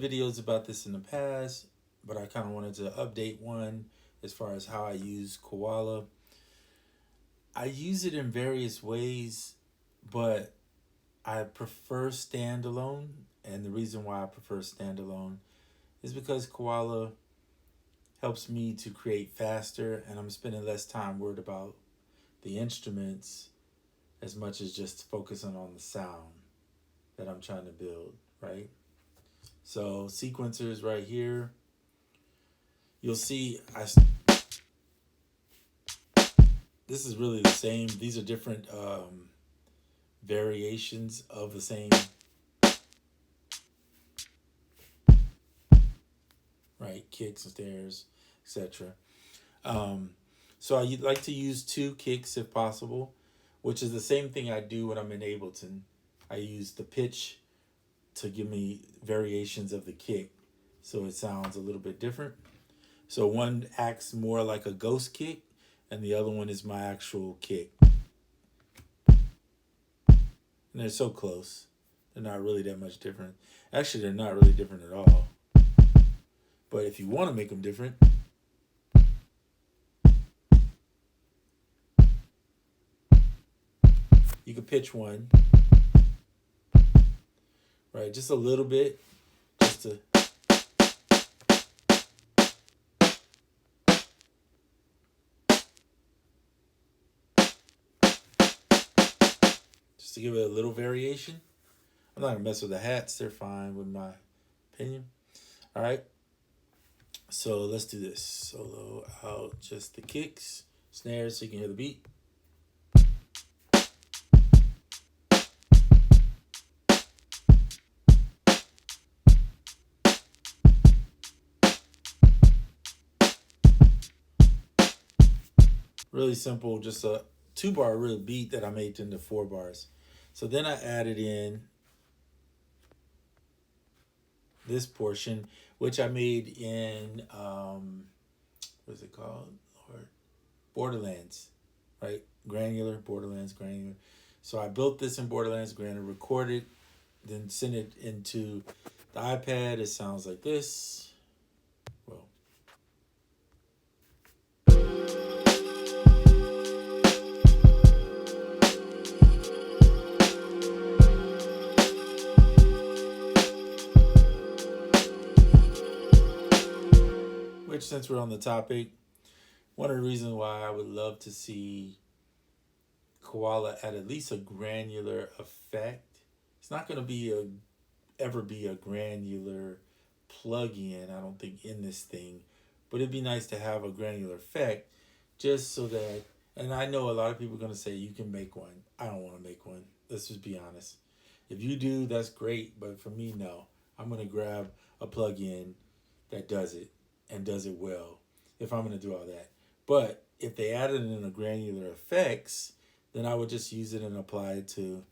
Videos about this in the past, but I kind of wanted to update one as far as how I use Koala. I use it in various ways, but I prefer Standalone. And the reason why I prefer Standalone is because Koala helps me to create faster, and I'm spending less time worried about the instruments as much as just focusing on the sound that I'm trying to build, right? So sequencers right here, you'll see this is really the same. These are different variations of the same, right? Kicks and snares, etc. Um, so I like to use two kicks if possible, which is the same thing I do when I'm in Ableton. I use the pitch to give me variations of the kick so it sounds a little bit different. So one acts more like a ghost kick, and the other one is my actual kick. And they're so close. They're not really that much different. Actually, they're not really different at all. But if you want to make them different, you can pitch one, right? Just a little bit, just to give it a little variation. I'm not gonna mess with the hats; they're fine with my opinion. All right, so let's do this. Solo out just the kicks, snares, so you can hear the beat. Really simple, just a 2-bar real beat that I made into 4 bars. So then I added in this portion, which I made in what's it called? Lord, Borderlands, right? Granular, Borderlands, granular. So I built this in Borderlands Granular, recorded, then sent it into the iPad. It sounds like this. Well, which, since we're on the topic, one of the reasons why I would love to see Koala at least a granular effect. It's not going to be a ever be a granular plug-in, I don't think, in this thing, but it'd be nice to have a granular effect, just so that. And I know a lot of people are going to say you can make one. I don't want to make one. Let's just be honest. If you do, that's great, but for me, no. I'm going to grab a plug-in that does it and does it well if I'm going to do all that. But if they added in a granular effects, then I would just use it and apply it to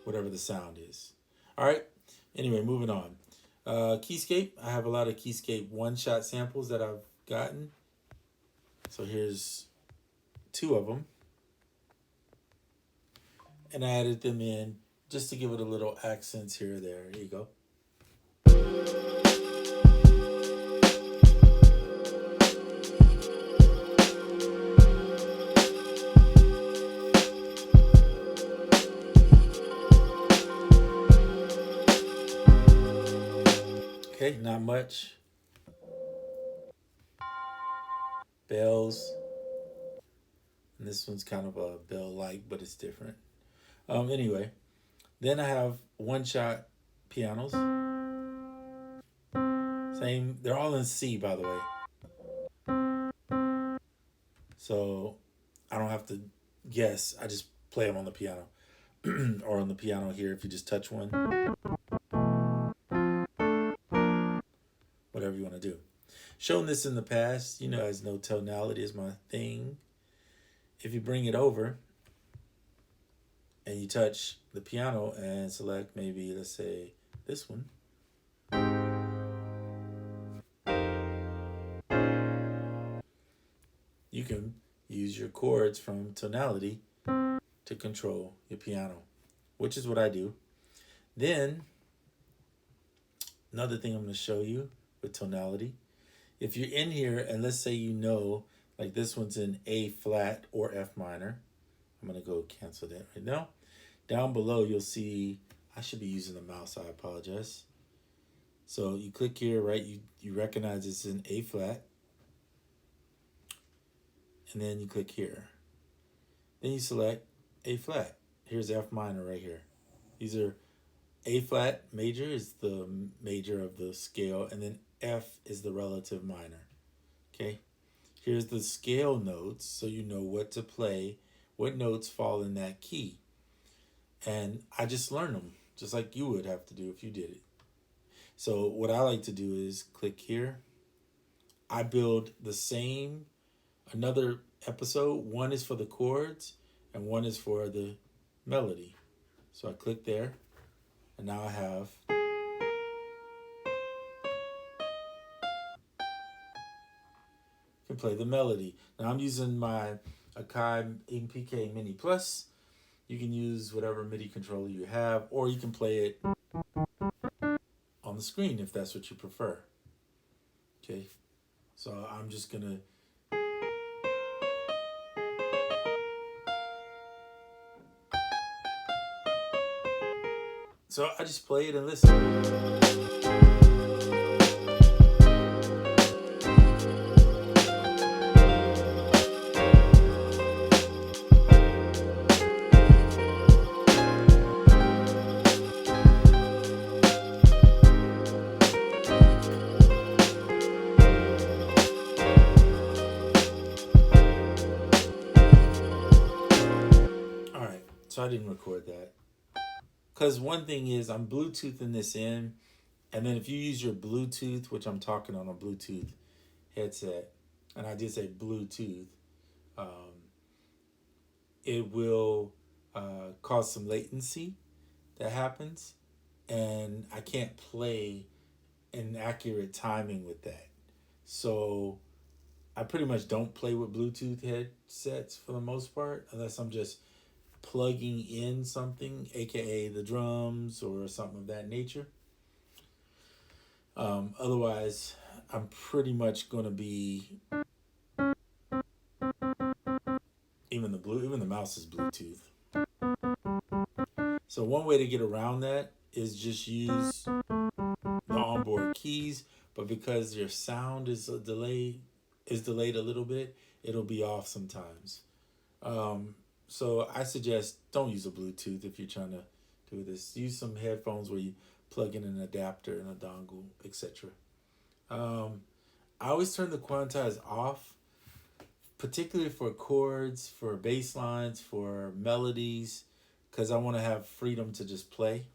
whatever the sound is. All right. Anyway, moving on. Keyscape. I have a lot of Keyscape one-shot samples that I've gotten. So here's 2 of them. And I added them in just to give it a little accents here or there. Here you go. Okay, not much. Bells. And this one's kind of a bell-like, but it's different. Anyway, then I have one-shot pianos. Same. They're all in C, by the way. So I don't have to guess. I just play them on the piano. Or on the piano here if you just touch one. Whatever you want to do. Shown this in the past, as no tonality is my thing. If you bring it over and you touch the piano and select maybe, let's say, this one. You can use your chords from tonality to control your piano, which is what I do. Then Another thing I'm going to show you with tonality. If you're in here and let's say you know, like this one's in A flat or F minor. I'm going to go cancel that right now. Down below, you'll see, I should be using the mouse, I apologize. So you click here, right? You recognize it's in A flat. And then you click here. Then you select A flat. Here's F minor right here. These are A flat major is the major of the scale, and then F is the relative minor. Okay? Here's the scale notes so you know what to play, what notes fall in that key. And I just learned them, just like you would have to do if you did it. So what I like to do is click here. I build the same, another episode. One is for the chords and one is for the melody. So I click there, and now I have can play the melody. Now I'm using my Akai MPK Mini Plus. You can use whatever MIDI controller you have, or you can play it on the screen if that's what you prefer. Okay, so I'm just gonna. So I just play it and listen. All right, so I didn't record that. Because one thing is, I'm Bluetoothing this in, and then if you use your Bluetooth, which I'm talking on a Bluetooth headset, and I did say Bluetooth, um, it will cause some latency that happens, and I can't play an accurate timing with that. So I pretty much don't play with Bluetooth headsets for the most part, unless I'm just plugging in something, aka the drums or something of that nature. Otherwise, I'm pretty much going to be even the mouse is Bluetooth. So one way to get around that is just use the onboard keys, but because your sound is delayed a little bit, it'll be off sometimes. So I suggest don't use a Bluetooth if you're trying to do this. Use some headphones where you plug in an adapter and a dongle, etc. I always turn the quantize off, particularly for chords, for bass lines, for melodies, because I want to have freedom to just play.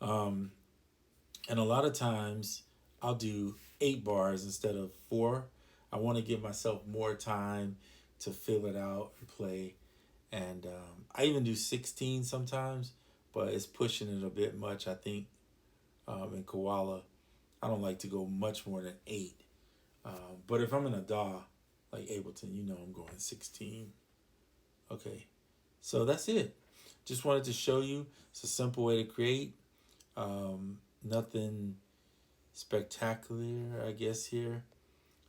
Um, and a lot of times I'll do 8 bars instead of 4. I want to give myself more time to fill it out and play. And I even do 16 sometimes, but it's pushing it a bit much, I think. In Koala, I don't like to go much more than 8. But if I'm in a DAW, like Ableton, you know I'm going 16. Okay, so that's it. Just wanted to show you. It's a simple way to create. Nothing spectacular, I guess, here.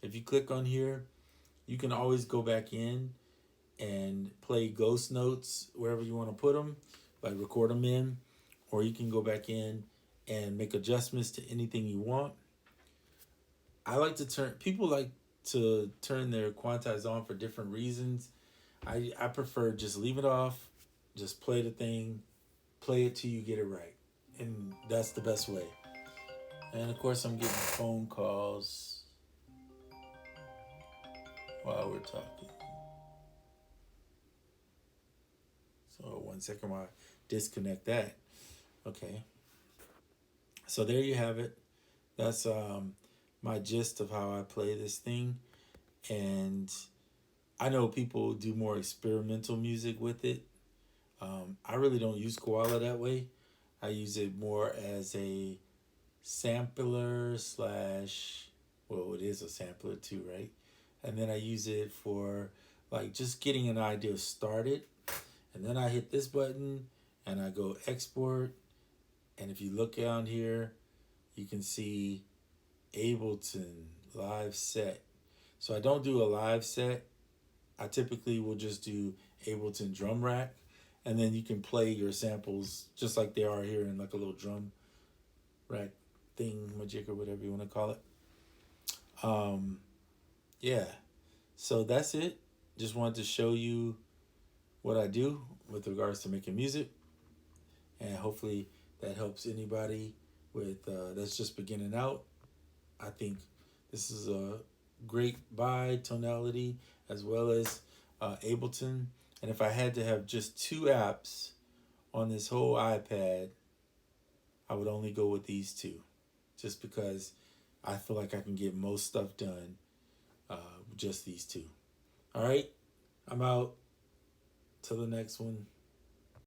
If you click on here, you can always go back in and play ghost notes wherever you want to put them, like record them in, or you can go back in and make adjustments to anything you want. People like to turn their quantize on for different reasons. I prefer just leave it off, just play the thing, play it till you get it right. And that's the best way. And of course, I'm getting phone calls while we're talking. So 1 second while I disconnect that. Okay. So there you have it. That's my gist of how I play this thing. And I know people do more experimental music with it. I really don't use Koala that way. I use it more as a sampler slash, well, it is a sampler too, right? And then I use it for like just getting an idea started. And then I hit this button and I go export. And if you look down here, you can see Ableton live set. So I don't do a live set. I typically will just do Ableton drum rack, and then you can play your samples just like they are here in like a little drum rack thing, magic or whatever you want to call it. Um, yeah. So that's it. Just wanted to show you what I do with regards to making music, and hopefully that helps anybody with that's just beginning out. I think this is a great buy tonality as well as Ableton. And if I had to have just two apps on this whole iPad, I would only go with these two, just because I feel like I can get most stuff done with just these two. All right, I'm out. Till the next one.